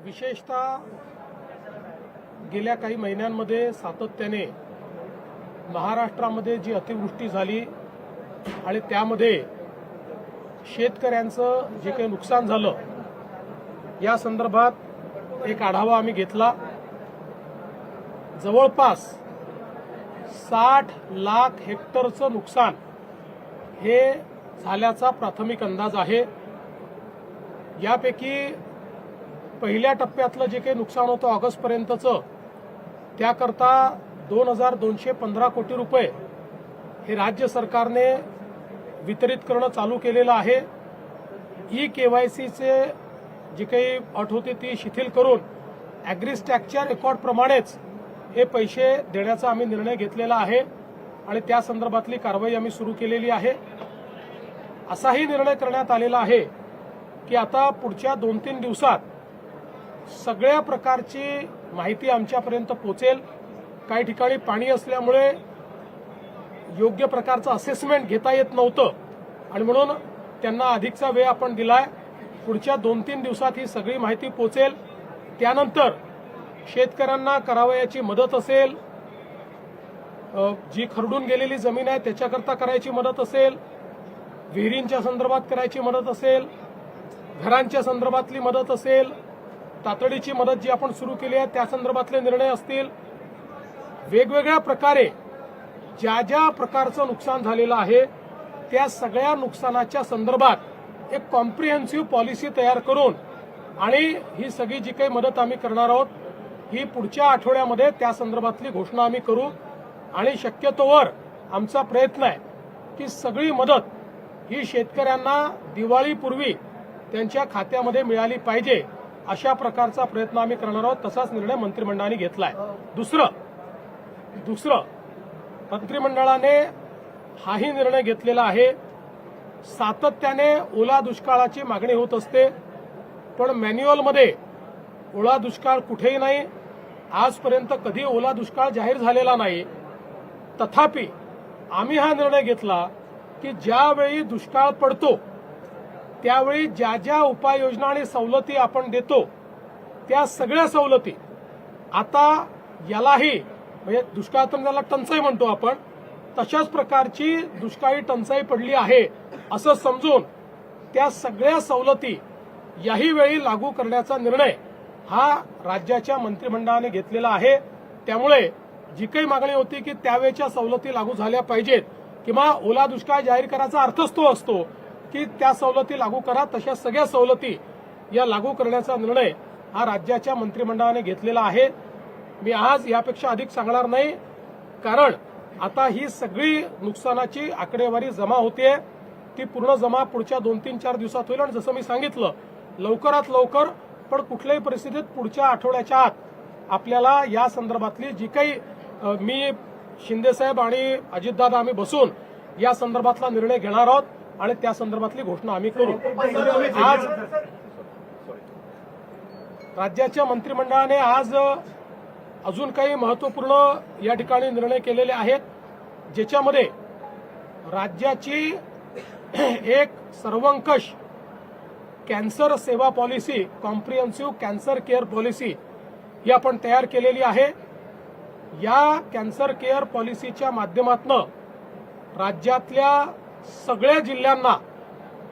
विशेषतः गेल्या काही महिन्यांमध्ये सातत्याने महाराष्ट्रामध्ये जी अतिवृष्टी झाली आणि त्यामध्ये शेतकऱ्यांचं जे काही नुकसान झालं या संदर्भात एक आढावा आम्ही घेतला। जवळपास 60 लाख हेक्टरचं नुकसान हे झाल्याचा प्राथमिक अंदाज आहे। यापैकी पहिल्या टप्प्यातलं जे काही नुकसान होतं ऑगस्टपर्यंतचं त्याकरता 2215 कोटी रुपये हे राज्य सरकारने वितरित करणं चालू केलेलं आहे। ई-केवायसीचे जी काही अट होती ती शिथिल करून ॲग्रीस्टॅकच्या रेकॉर्डप्रमाणेच हे पैसे देण्याचा आम्ही निर्णय घेतलेला आहे आणि त्या संदर्भातली कारवाई आम्ही सुरू केलेली आहे। असाही निर्णय करण्यात आलेला आहे की आता पुढच्या 2-3 दिवसात सगळ्या प्रकारची माहिती आमच्यापर्यंत पोहोचेल। काही ठिकाणी पाणी असल्यामुळे योग्य प्रकारचं असेसमेंट घेता येत नव्हतं आणि म्हणून त्यांना अधिकचा वेळ आपण दिलाय। पुढच्या 2-3 दिवसात ही सगळी माहिती पोहोचेल। त्यानंतर शेतकऱ्यांना करावयाची मदत असेल, जी खरडून गेलेली जमीन आहे त्याच्याकरता करायची मदत असेल, विहिरींच्या संदर्भात करायची मदत असेल, घरांच्या संदर्भातली मदत असेल, तातडीची मदत जी आपण सुरू केली आहे त्या संदर्भातले निर्णय असतील, वेगवेगळ्या प्रकारे ज्या ज्या प्रकारचं नुकसान झालेलं आहे त्या सगळ्या नुकसानाच्या संदर्भात एक कॉम्प्रिहेन्सिव्ह पॉलिसी तयार करून आणि ही सगळी जी काही मदत आम्ही करणार आहोत ही पुढच्या आठवड्यामध्ये त्या संदर्भातली घोषणा आम्ही करू आणि शक्यतोवर आमचा प्रयत्न आहे की सगळी मदत ही शेतकऱ्यांना दिवाळीपूर्वी त्यांच्या खात्यामध्ये मिळाली पाहिजे अशा प्रकारचा प्रयत्न आम्ही करणार आहोत। तसाच निर्णय मंत्रिमंडळाने घेतलाय। दुसरं मंत्रिमंडळाने हाही निर्णय घेतलेला आहे, सातत्याने ओला दुष्काळाची मागणी होत असते पण मॅन्युअलमध्ये ओला दुष्काळ कुठेही नाही, आजपर्यंत कधी ओला दुष्काळ जाहीर झालेला नाही। तथापि आम्ही हा निर्णय घेतला की ज्यावेळी दुष्काळ पडतो त्यावेळी ज्या ज्या उपाययोजना आणि सवलती आपण देतो त्या सगळ्या सवलती आता यालाही म्हणजे दुष्काळ तर त्याला टंचाई म्हणतो आपण, तशाच प्रकारची दुष्काळी टंचाई पडली आहे असं समजून त्या सगळ्या सवलती याही वेळी लागू करण्याचा निर्णय हा राज्याच्या मंत्रिमंडळाने घेतलेला आहे। त्यामुळे जी काही मागणी होती की त्यावेळच्या सवलती लागू झाल्या पाहिजेत किंवा ओला दुष्काळ जाहीर करायचा अर्थच तो असतो की त्या सवलती लागू करा, तशा सगळ्या सवलती या लागू करण्याचा निर्णय हा राज्याच्या मंत्रिमंडळाने घेतलेला आहे। मी आज यापेक्षा अधिक सांगणार नाही कारण आता ही सगळी नुकसानाची आकडेवारी जमा होते, ती पूर्ण जमा पुढच्या 2-3-4 दिवसात होईल आणि जसं मी सांगितलं लवकरात लवकर पण कुठल्याही परिस्थितीत पुढच्या आठवड्याच्या आत आपल्याला या संदर्भातली जी काही मी शिंदेसाहेब आणि अजितदादा आम्ही बसून या संदर्भातला निर्णय घेणार आहोत आणि त्या संदर्भातली घोषणा आम्ही करू। आज राज्याच्या मंत्रिमंडळाने आज अजून काही महत्त्वपूर्ण या ठिकाणी निर्णय केलेले आहेत ज्याच्यामध्ये राज्याची एक सर्वंकष कॅन्सर सेवा policy, comprehensive cancer care policy ही आपण तयार केलेली आहे। या कॅन्सर केअर पॉलिसीच्या माध्यमातून राज्यातल्या सगळ्या जिल्ह्यांना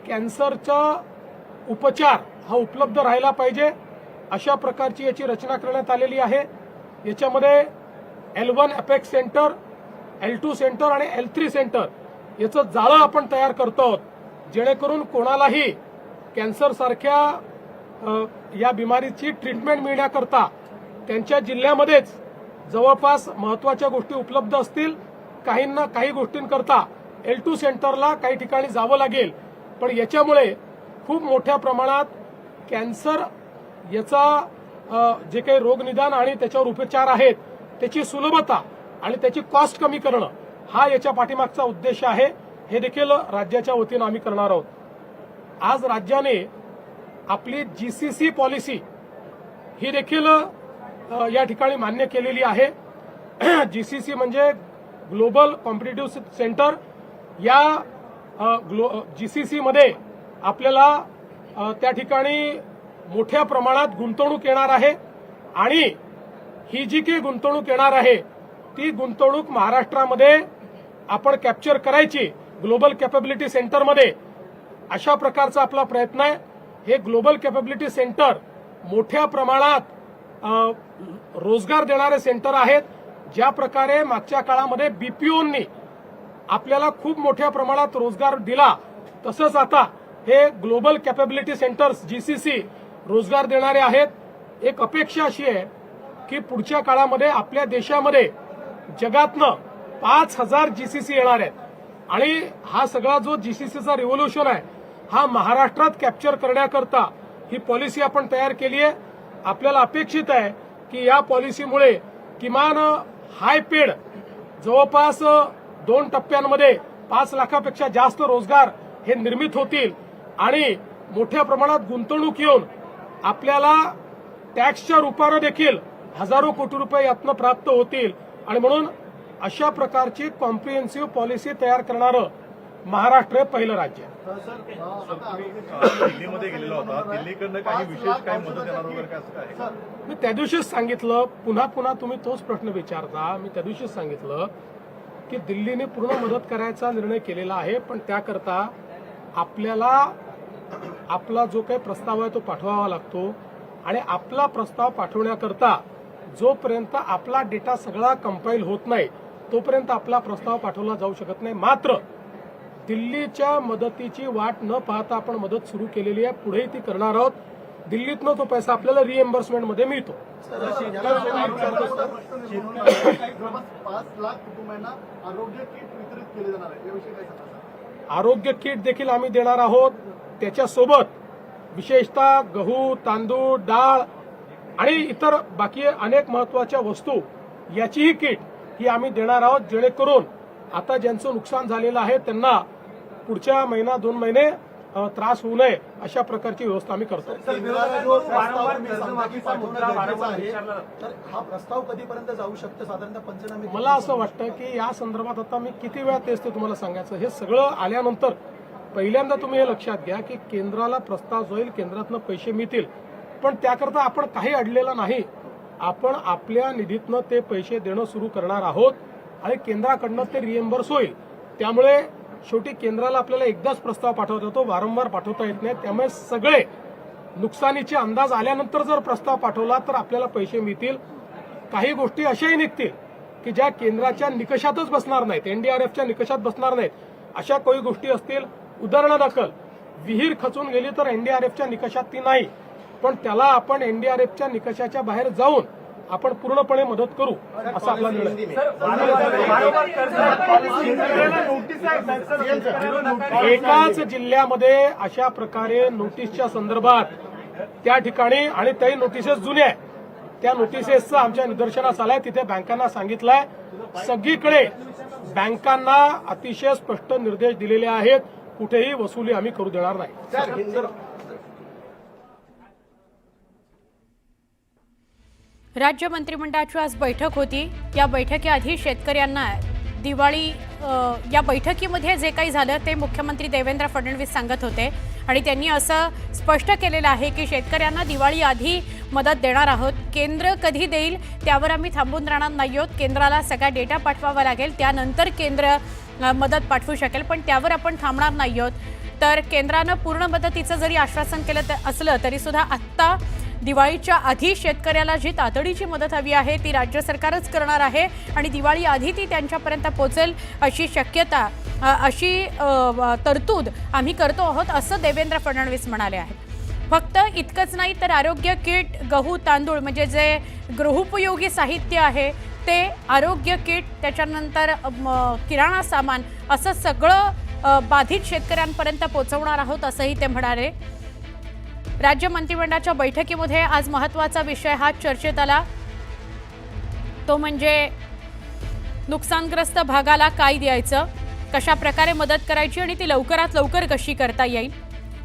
कॅन्सरचा उपचार हा उपलब्ध राहिला पाहिजे अशा प्रकारची याची रचना करण्यात आलेली आहे। याच्यामध्ये L1 apex centre, L2 centre आणि L3 सेंटर याचं जाळं आपण तयार करतो आहोत जेणेकरून कोणालाही कॅन्सर सारख्या या बिमारीची ट्रीटमेंट मिळण्याकरता त्यांच्या जिल्ह्यामध्येच जवळपास महत्त्वाच्या गोष्टी उपलब्ध असतील। काहींना काही गोष्टींकरता L2 सेंटरला काही ठिकाणी जावं लागेल पण याच्यामुळे खूप मोठ्या प्रमाणात कॅन्सर याचा जे काही रोगनिदान आणि त्याच्यावर उपचार आहेत त्याची सुलभता आणि त्याची कॉस्ट कमी करणं हा याच्या पाठीमागचा उद्देश आहे। हे देखील राज्याच्या वतीनं आम्ही करणार आहोत। आज राज्याने आपली GCC पॉलिसी ही देखील या ठिकाणी मान्य केलेली आहे। GCC म्हणजे ग्लोबल कॉम्पिटिटिव्ह सेंटर। या GCC मध्ये आपल्याला त्या ठिकाणी मोठ्या प्रमाणात गुंतवणूक येणार आहे आणि ही जी काही गुंतवणूक येणार आहे ती गुंतवणूक महाराष्ट्रामध्ये आपण कॅप्चर करायची ग्लोबल कॅपॅबिलिटी सेंटरमध्ये, अशा प्रकारचा आपला प्रयत्न आहे. हे ग्लोबल कॅपॅबिलिटी सेंटर मोठ्या प्रमाणात रोजगार देणारे सेंटर आहेत. ज्या प्रकारे मागच्या काळामध्ये बीपीओंनी आपल्याला खूप मोठ्या प्रमाणात रोजगार दिला, तसंच आता हे ग्लोबल कॅपॅबिलिटी सेंटर्स जीसीसी रोजगार देणारे आहेत. एक अपेक्षा अशी आहे की पुढच्या काळामध्ये आपल्या देशामध्ये जगातनं 5,000 जीसीसी येणार आहेत आणि हा सगळा जो जीसीसीचा रिव्होल्युशन आहे हा महाराष्ट्रात कॅप्चर करण्याकरता ही पॉलिसी आपण तयार केली आहे. आपल्याला अपेक्षित आहे की या पॉलिसीमुळे किमान हाय पेड जवळपास 2 टप्प्यांमध्ये 5 लाखापेक्षा जास्त रोजगार हे निर्मित होतील आणि मोठ्या प्रमाणात गुंतवणूक येऊन आपल्याला टॅक्सच्या रूपानं देखील हजारो कोटी रुपये यातनं प्राप्त होतील. आणि म्हणून अशा प्रकारची कॉम्प्रिहेन्सिव्ह पॉलिसी तयार करणारं महाराष्ट्र हे पहिलं राज्य आहे. दिल्लीमध्ये गेलेला होता, दिल्लीकडनं काही विशेष काही मदत येणार वगैरे काय असं काय? मी त्या दिवशीच सांगितलं, पुन्हा पुन्हा तुम्ही तोच प्रश्न विचारता. मी त्या दिवशीच सांगितलं की दिल्लीने पूर्ण मदत करायचा निर्णय केलेला आहे, पण त्याकरता आपल्याला आपला जो काही प्रस्ताव आहे तो पाठवावा लागतो आणि आपला प्रस्ताव पाठवण्याकरता जोपर्यंत आपला डेटा सगळा कंपाईल होत नाही तोपर्यंत आपला प्रस्ताव पाठवला जाऊ शकत नाही. मात्र दिल्लीच्या मदतीची वाट न पाहता आपण मदत सुरू केलेली आहे, पुढेही ती करणार आहोत. दिल्लीतनं तो पैसा आपल्याला रिएम्बर्समेंटमध्ये मिळतो. 5 लाख कुटुंबांना आरोग्य किट वितरित केले जाणार आहे, याविषयी काय सांगा? आरोग्य किट देखील आम्ही देणार आहोत. त्याच्यासोबत विशेषतः गहू, तांदूळ, डाळ आणि इतर बाकी अनेक महत्वाच्या वस्तू याचीही किट ही आम्ही देणार आहोत, जेणेकरून आता ज्यांचं नुकसान झालेलं आहे त्यांना पुढच्या 1-2 महिने त्रास होऊ नये अशा प्रकारची व्यवस्था आम्ही करतो. तर हा प्रस्ताव कधीपर्यंत जाऊ शकतो साधारणतः पंचनामे? मला असं वाटतं की या संदर्भात आता मी किती वेळा तेच ते तुम्हाला सांगायचं, हे सगळं आल्यानंतर पहिल्यांदा तुम्ही हे लक्षात घ्या की केंद्राला प्रस्ताव होईल, केंद्रातनं पैसे मिळतील, पण त्याकरता आपण काही अडलेलं नाही. आपण आपल्या निधीतनं ते पैसे देणं सुरू करणार आहोत आणि केंद्राकडनं ते रिएम्बर्स होईल. त्यामुळे शेवटी केंद्राला आपल्याला एकदाच प्रस्ताव पाठवता येतो, वारंवार पाठवता येत नाही. त्यामुळे सगळे नुकसानीचे अंदाज आल्यानंतर जर प्रस्ताव पाठवला तर आपल्याला पैसे मिळतील. काही गोष्टी अशाही निघतील की ज्या केंद्राच्या निकषातच बसणार नाहीत, एनडीआरएफच्या निकषात बसणार नाहीत, अशा काही गोष्टी असतील. उदाहरणादाखल विहीर खचून गेली तर एनडीआरएफच्या निकषात ती नाही, पण त्याला आपण एनडीआरएफच्या निकषाच्या बाहेर जाऊन आपण पूर्णपणे मदत करू असा आपला निर्णय. एकाच जिल्ह्यामध्ये अशा प्रकारे नोटीसच्या संदर्भात त्या ठिकाणी, आणि त्याही नोटिसेस जुन्या आहेत, त्या नोटिसेसचं आमच्या निदर्शनास आलंय. तिथे बँकांना सांगितलंय, सगळीकडे बँकांना अतिशय स्पष्ट निर्देश दिलेले आहेत, कुठेही वसुली आम्ही करू देणार नाही. राज्य मंत्रिमंडळाची आज बैठक होती. या बैठकीआधी शेतकऱ्यांना दिवाळी या बैठकीमध्ये जे काही झालं ते मुख्यमंत्री देवेंद्र फडणवीस सांगत होते आणि त्यांनी असं स्पष्ट केलेलं आहे की शेतकऱ्यांना दिवाळी आधी मदत देणार आहोत. केंद्र कधी देईल त्यावर आम्ही थांबून राहणार नाही आहोत. केंद्राला सगळा डेटा पाठवावा लागेल, त्यानंतर केंद्र मदत पाठवू शकेल, पण त्यावर आपण थांबणार नाही आहोत. तर केंद्रानं पूर्ण मदतीचं जरी आश्वासन केलं असलं तरी सुद्धा आत्ता दिवाळीच्या आधी शेतकऱ्याला जी तातडीची मदत हवी आहे ती राज्य सरकारच करणार आहे आणि दिवाळी आधी ती त्यांच्यापर्यंत पोहोचेल अशी शक्यता, अशी तरतूद आम्ही करतो आहोत असं देवेंद्र फडणवीस म्हणाले आहेत. फक्त इतकंच नाही तर आरोग्य किट, गहू, तांदूळ म्हणजे जे गृहोपयोगी साहित्य आहे ते, आरोग्य किट, त्याच्यानंतर किराणा सामान असं सगळं बाधित शेतकऱ्यांपर्यंत पोहोचवणार आहोत असंही ते म्हणाले. राज्य मंत्रिमंडळाच्या बैठकीमध्ये आज महत्त्वाचा विषय हा चर्चेत आला, तो म्हणजे नुकसानग्रस्त भागाला काय द्यायचं, कशा प्रकारे मदत करायची आणि ती लवकरात लवकर कशी करता येईल.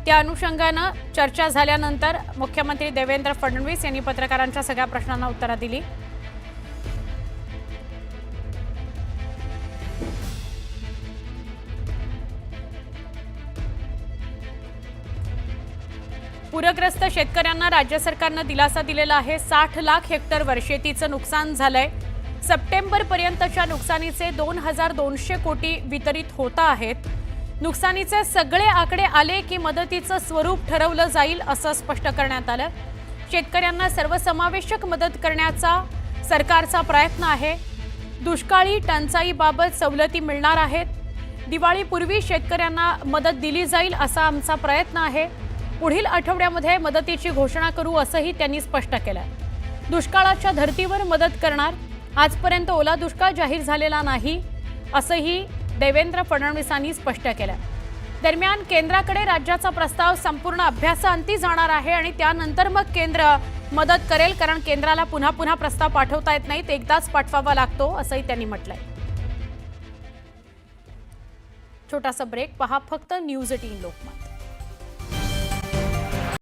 त्या अनुषंगानं चर्चा झाल्यानंतर मुख्यमंत्री देवेंद्र फडणवीस यांनी पत्रकारांच्या सगळ्या प्रश्नांना उत्तरं दिली. पूरग्रस्त शेतकऱ्यांना राज्य सरकारनं दिलासा दिलेला आहे. 60 लाख हेक्टरवर शेतीचं नुकसान झालंय. सप्टेंबरपर्यंतच्या नुकसानीचे 2200 कोटी वितरित होता आहेत. नुकसानीचे सगळे आकडे आले की मदतीचं स्वरूप ठरवलं जाईल असं स्पष्ट करण्यात आलं. शेतकऱ्यांना सर्वसमावेशक मदत करण्याचा सरकारचा प्रयत्न आहे. दुष्काळी टंचाईबाबत सवलती मिळणार आहेत. दिवाळीपूर्वी शेतकऱ्यांना मदत दिली जाईल असा आमचा प्रयत्न आहे. पुढील आठवड्यामध्ये मदतीची घोषणा करू असंही त्यांनी स्पष्ट केलं. दुष्काळाच्या धर्तीवर मदत करणार. आजपर्यंत ओला दुष्काळ जाहीर झालेला नाही असंही देवेंद्र फडणवीसांनी स्पष्ट केलं. दरम्यान केंद्राकडे राज्याचा प्रस्ताव संपूर्ण अभ्यासाअंती जाणार आहे आणि त्यानंतर मग केंद्र मदत करेल, कारण केंद्राला पुन्हा पुन्हा प्रस्ताव पाठवता येत नाहीत, एकदाच पाठवावा लागतो असंही त्यांनी म्हटलंय. छोटासा ब्रेक, पहा फक्त न्यूज 18 लोकमत.